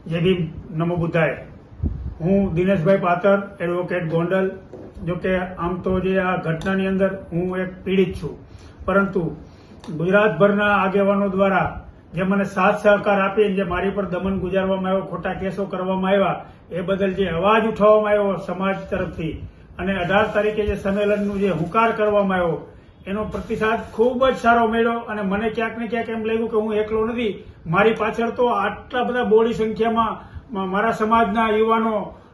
જય ભીમ, નમો બુદ્ધાય. હું દિનેશભાઈ પાતર, એડવોકેટ ગોંડલ. જોકે આમ તો જે આ ઘટનાની અંદર હું એક પીડિત છું, પરંતુ ગુજરાતભરના આગેવાનો દ્વારા જે મને સાથ સહકાર આપી, જે મારી પર દમન ગુજારવામાં આવ્યો, ખોટા કેસો કરવામાં આવ્યા, એ બદલ જે અવાજ ઉઠાવવામાં આવ્યો સમાજ તરફથી, અને 18 તારીખે જે સંમેલનનું જે હુંકાર કરવામાં આવ્યો, એનો પ્રતિસાદ ખૂબ જ સારો મળ્યો. અને મને ક્યાંક ને ક્યાંક એમ લાગ્યું કે હું એકલો નથી, મારી પાછળ તો આટલા બધા બોડી સંખ્યામાં મારા સમાજના યુવાનો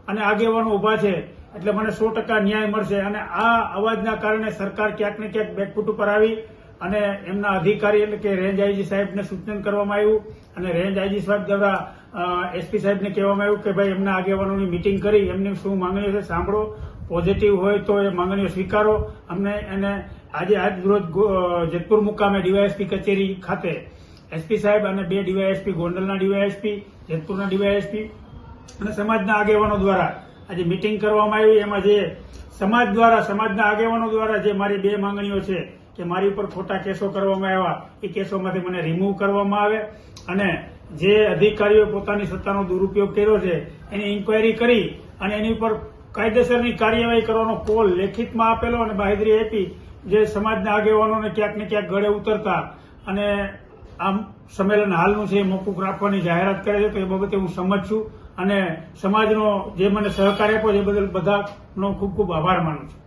અને આગેવાનો ઉભા છે, એટલે મને 100% ન્યાય મળશે. અને આ અવાજના કારણે સરકાર ક્યાંક ને ક્યાંક બેકફૂટ ઉપર આવી અને એમના અધિકારી એટલે કે રેન્જ આઈજી સાહેબને સૂચન કરવામાં આવ્યું, અને રેન્જ આઈજી સાહેબ દ્વારા એસપી સાહેબને કહેવામાં આવ્યું કે ભાઈ એમના આગેવાનોની મિટિંગ કરી એમની શું માંગણીઓ છે સાંભળો, પોઝિટિવ હોય તો એ માંગણીઓ સ્વીકારો. અમને એને આજ રોજ જેતપુર મુકામે ડીવાયએસપી કચેરી ખાતે એસપી સાહેબ અને 2 ડીવાયએસપી, ગોંડલના ડીવાયએસપી, જેતપુરના ડીવાયએસપી અને સમાજના આગેવાનો દ્વારા આજે મિટિંગ કરવામાં આવી. એમાં જે સમાજના આગેવાનો દ્વારા જે મારી 2 માંગણીઓ છે કે મારી ઉપર ખોટા કેસો કરવામાં આવ્યા, એ કેસોમાંથી મને રિમૂવ કરવામાં આવે, અને જે અધિકારીઓ પોતાની સત્તાનો દુરુપયોગ કર્યો છે એની ઇન્કવાયરી કરી અને એની ઉપર કાયદેસરની કાર્યવાહી કરવાનો કોલ લેખિતમાં આપેલો અને બાહેધરી આપી, જે સમાજના આગેવાનોને ક્યાંક ને ક્યાંક ગળે ઉતરતા અને આમ સંમેલન હાલનું છે એ મોકૂફ રાખવાની જાહેરાત કરે છે. તો એ બાબતે હું સંમત છું અને સમાજનો જે મને સહકાર આપ્યો છે એ બદલ બધાનો ખૂબ ખૂબ આભાર માનું છું.